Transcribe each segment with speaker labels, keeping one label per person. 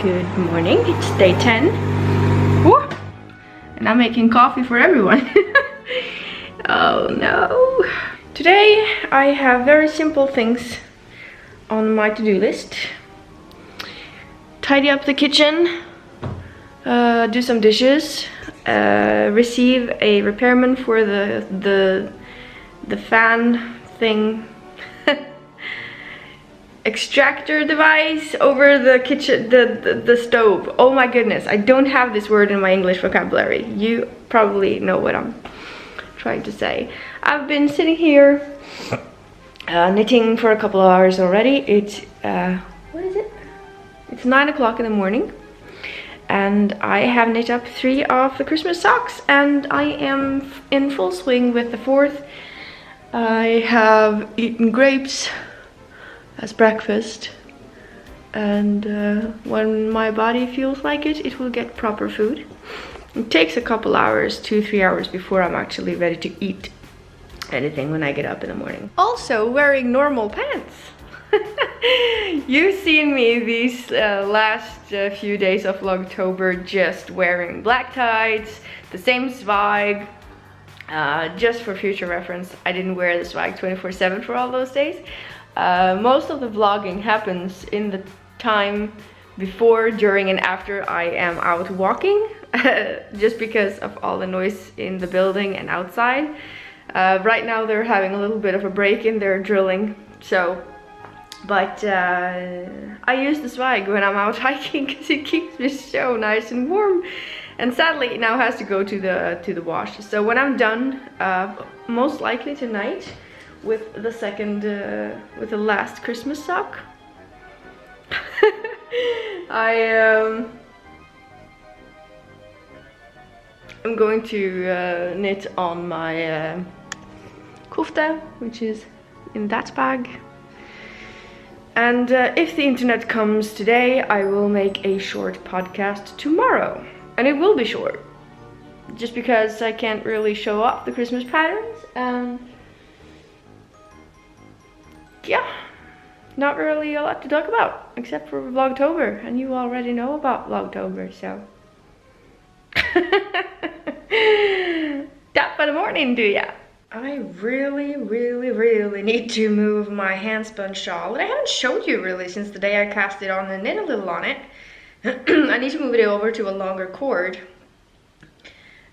Speaker 1: Good morning, it's day 10. Woo! And I'm making coffee for everyone. Oh no. Today I have very simple things on my to-do list. Tidy up the kitchen, do some dishes, receive a repairman for the fan thing. Extractor device over the kitchen, the stove. Oh my goodness, I don't have this word in my English vocabulary. You probably know what I'm trying to say. I've been sitting here knitting for a couple of hours already. It's what is it? It's 9 o'clock in the morning, and I have knit up 3 of the Christmas socks, and I am in full swing with the 4th. I have eaten grapes as breakfast, and when my body feels like it, it will get proper food. It takes a couple hours, 2-3 hours before I'm actually ready to eat anything when I get up in the morning. Also wearing normal pants. You've seen me these last few days of Vlogtober just wearing black tights, the same swag. Just for future reference, I didn't wear the swag 24/7 for all those days. Most of the vlogging happens in the time before, during, and after I am out walking, just because of all the noise in the building and outside. Right now they're having a little bit of a break in their drilling, so, but I use the swag when I'm out hiking because it keeps me so nice and warm, and sadly it now has to go to the wash. So when I'm done, most likely tonight, with the second, with the last Christmas sock, I'm going to knit on my kofta, which is in that bag. And if the internet comes today, I will make a short podcast tomorrow, and it will be short, just because I can't really show off the Christmas patterns, and yeah, not really a lot to talk about except for Vlogtober, and you already know about Vlogtober, so top of the morning to ya. I really need to move my handspun shawl that I haven't showed you really since the day I cast it on and knit a little on it. I need to move it over to a longer cord,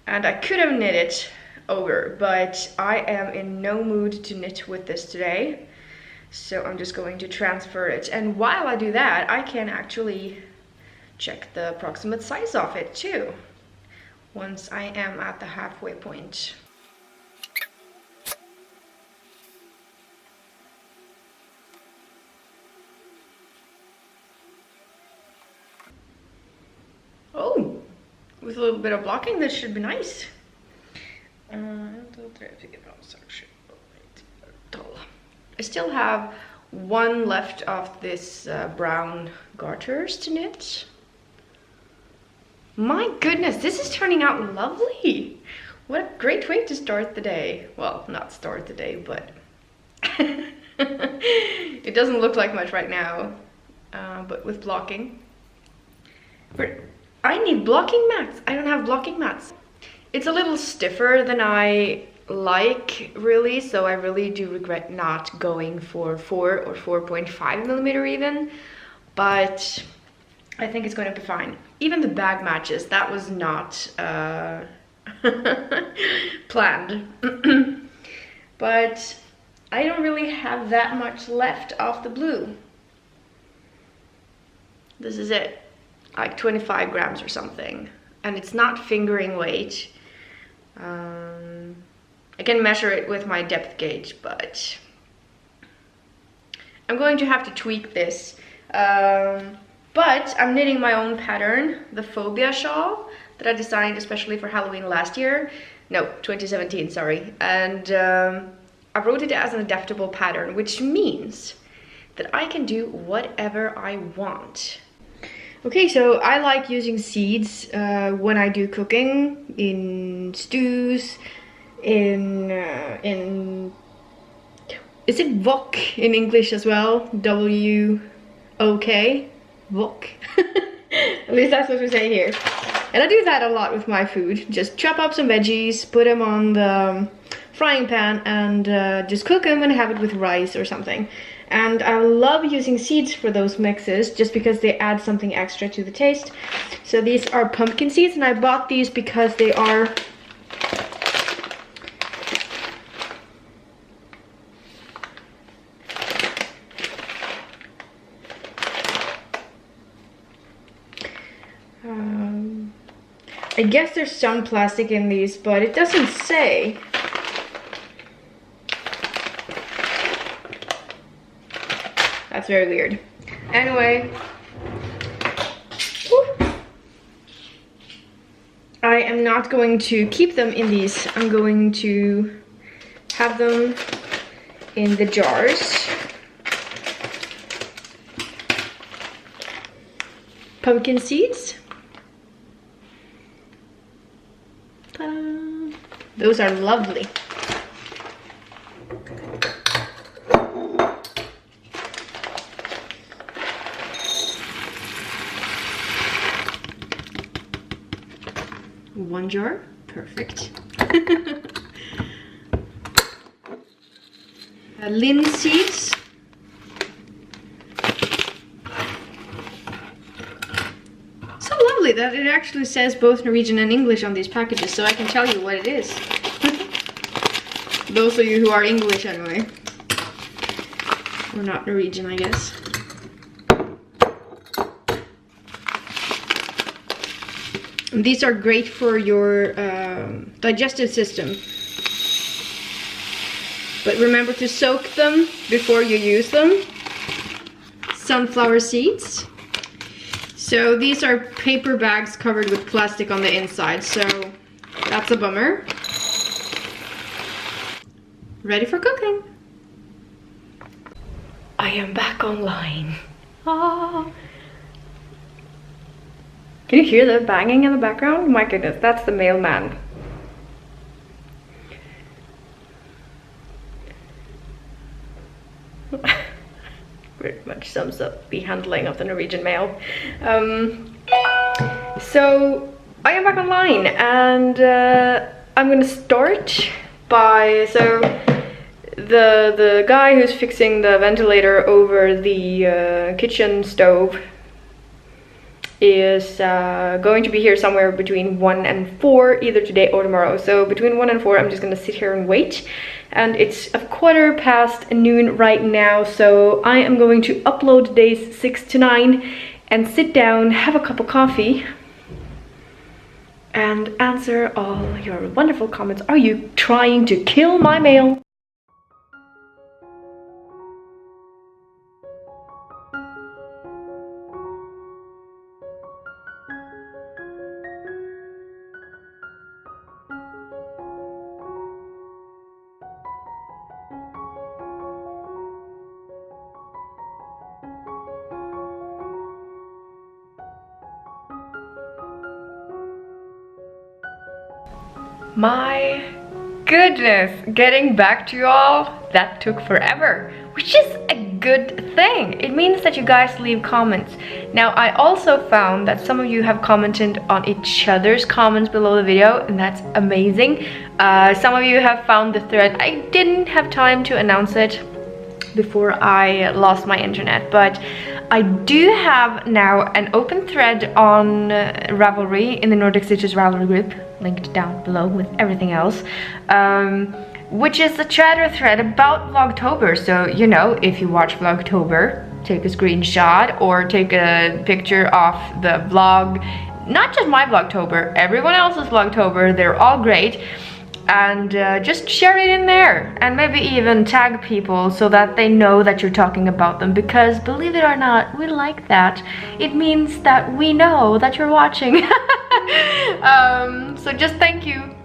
Speaker 1: and I could have knit it over, but I am in no mood to knit with this today. So I'm just going to transfer it, and while I do that, I can actually check the approximate size of it too, once I am at the halfway point. Oh, with a little bit of blocking, this should be nice. I still have one left of this brown garters to knit. My goodness, this is turning out lovely. What a great way to start the day. Well, not start the day, but it doesn't look like much right now, but with blocking. I need blocking mats. I don't have blocking mats. It's a little stiffer than I like, really, so I really do regret not going for 4 or 4.5 millimeter even, but I think it's going to be fine. Even the bag matches, that was not planned. But I don't really have that much left of the blue. This is it, like 25 grams or something, and it's not fingering weight. I can measure it with my depth gauge, but I'm going to have to tweak this. But I'm knitting my own pattern, the Phobia shawl, that I designed especially for Halloween last year. No, 2017, sorry. And I wrote it as an adaptable pattern, which means that I can do whatever I want. Okay, so I like using seeds when I do cooking, in stews, in is it wok in English as well? W-O-K? Wok. At least that's what we say here. And I do that a lot with my food. Just chop up some veggies, put them on the frying pan, and just cook them and have it with rice or something. And I love using seeds for those mixes just because they add something extra to the taste. So these are pumpkin seeds, and I bought these because they are I guess there's some plastic in these, but it doesn't say. That's very weird. Anyway, I am not going to keep them in these. I'm going to have them in the jars. Pumpkin seeds. Ta-da. Those are lovely. One jar, perfect. Linseeds seeds. So lovely that it actually says both Norwegian and English on these packages, so I can tell you what it is. Those of you who are English anyway. Or not Norwegian, I guess. These are great for your digestive system. But remember to soak them before you use them. Sunflower seeds. So these are paper bags covered with plastic on the inside, so that's a bummer. Ready for cooking. I am back online. Ah. Can you hear the banging in the background? My goodness, that's the mailman. Very much sums up the handling of the Norwegian mail. So I am back online, and I'm gonna start by the guy who's fixing the ventilator over the kitchen stove is going to be here somewhere between 1 and 4, either today or tomorrow. So between 1 and 4 I'm just gonna sit here and wait, and it's a 1:15 right now, so I am going to upload days 6 to 9 and sit down, have a cup of coffee and answer all your wonderful comments. Are you trying to kill my mail? My goodness, getting back to you all, that took forever, which is a good thing. It means that you guys leave comments. Now, I also found that some of you have commented on each other's comments below the video, and that's amazing. Some of you have found the thread. I didn't have time to announce it before I lost my internet, but I do have now an open thread on Ravelry in the Nordic Stitches Ravelry group, linked down below with everything else, which is a chatter thread about Vlogtober. So, you know, if you watch Vlogtober, take a screenshot or take a picture of the vlog, not just my Vlogtober, everyone else's Vlogtober, they're all great. And just share it in there, and maybe even tag people so that they know that you're talking about them, because believe it or not, we like that. It means that we know that you're watching. So just thank you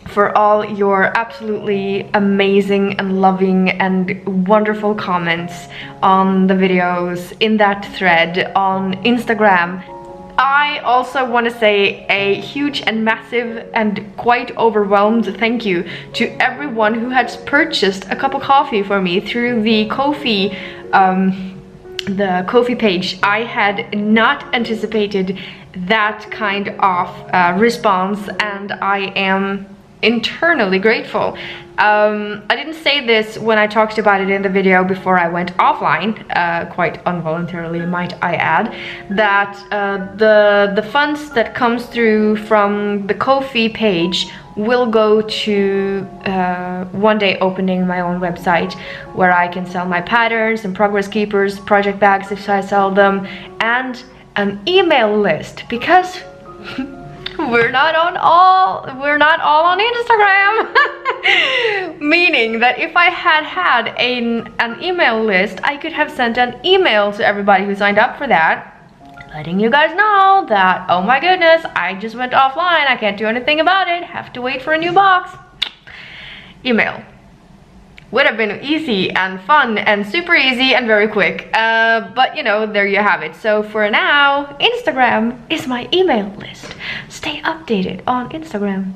Speaker 1: for all your absolutely amazing and loving and wonderful comments on the videos in that thread on Instagram. I also want to say a huge and massive and quite overwhelmed thank you to everyone who has purchased a cup of coffee for me through the Ko-fi the Ko-fi page, I had not anticipated that kind of response, and I am internally grateful. I didn't say this when I talked about it in the video before I went offline, quite involuntarily might I add, that the funds that comes through from the Ko-fi page will go to one day opening my own website where I can sell my patterns and progress keepers, project bags if I sell them, and an email list, because we're not all on Instagram. Meaning that if I had an email list, I could have sent an email to everybody who signed up for that, letting you guys know that, oh my goodness, I just went offline, I can't do anything about it, have to wait for a new box. Email would have been easy and fun and super easy and very quick, but you know, there you have it. So for now, Instagram is my email list. Stay updated on Instagram.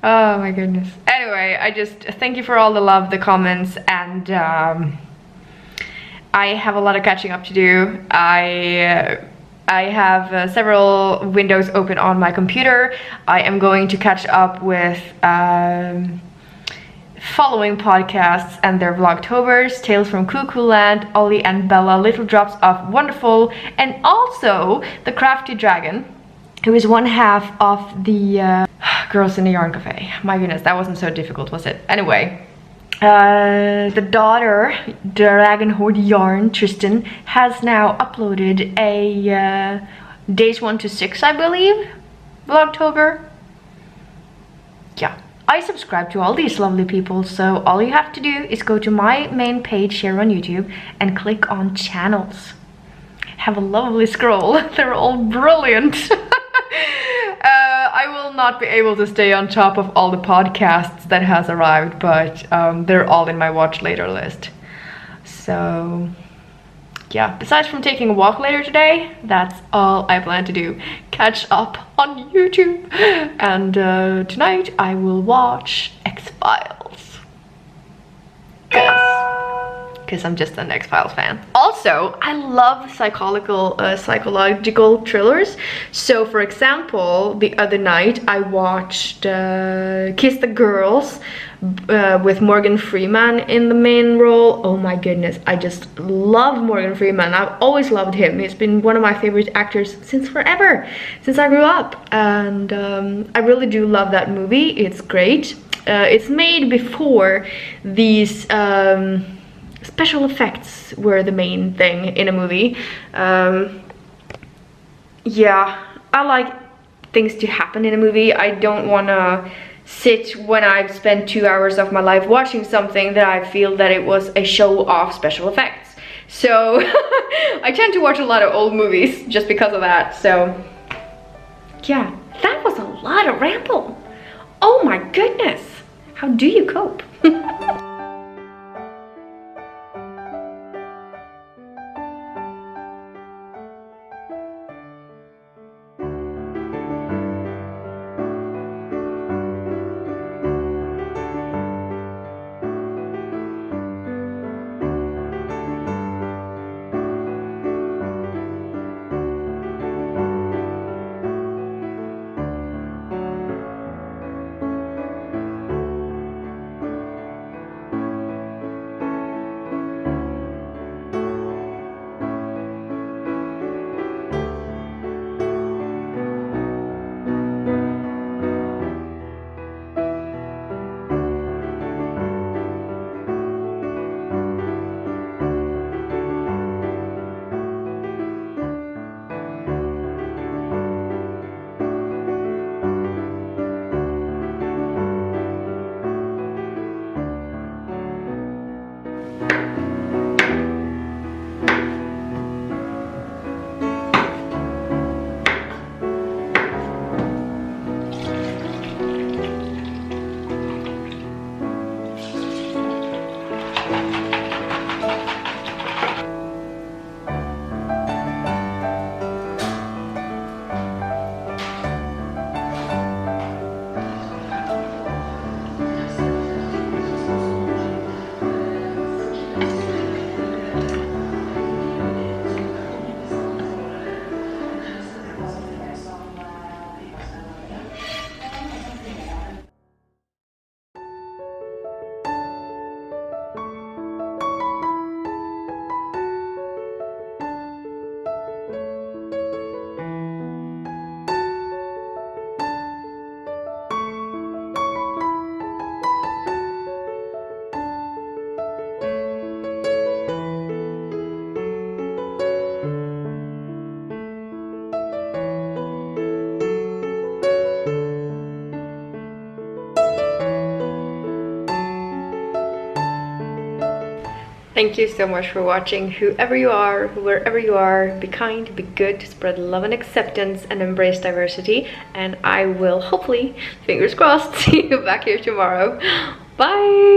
Speaker 1: Oh my goodness. Anyway, I just thank you for all the love, the comments, and I have a lot of catching up to do. I have several windows open on my computer. I am going to catch up with following podcasts and their Vlogtobers, Tales from Cuckoo Land, Ollie and Bella, Little Drops of Wonderful, and also the Crafty Dragon, who is one half of the Girls in the Yarn Cafe. My goodness, that wasn't so difficult, was it? Anyway, the daughter, Dragon Hoard Yarn, Tristan, has now uploaded a days 1 to 6, I believe, Vlogtober. Yeah. I subscribe to all these lovely people, so all you have to do is go to my main page here on YouTube and click on channels. Have a lovely scroll. They're all brilliant. I will not be able to stay on top of all the podcasts that has arrived, but they're all in my watch later list. So yeah, besides from taking a walk later today, that's all I plan to do. Catch up on YouTube. And tonight I will watch X-Files. Because I'm just an X-Files fan. Also, I love psychological thrillers. So for example, the other night I watched Kiss the Girls with Morgan Freeman in the main role. Oh my goodness, I just love Morgan Freeman. I've always loved him. He's been one of my favorite actors since forever, since I grew up. And I really do love that movie. It's great. It's made before these special effects were the main thing in a movie. Yeah, I like things to happen in a movie. I don't want to sit when I've spent 2 hours of my life watching something that I feel that it was a show of special effects. So I tend to watch a lot of old movies just because of that. So yeah, that was a lot of ramble. Oh my goodness, how do you cope? Thank you so much for watching. Whoever you are, wherever you are, be kind, be good, spread love and acceptance, and embrace diversity. And I will hopefully, fingers crossed, see you back here tomorrow. Bye!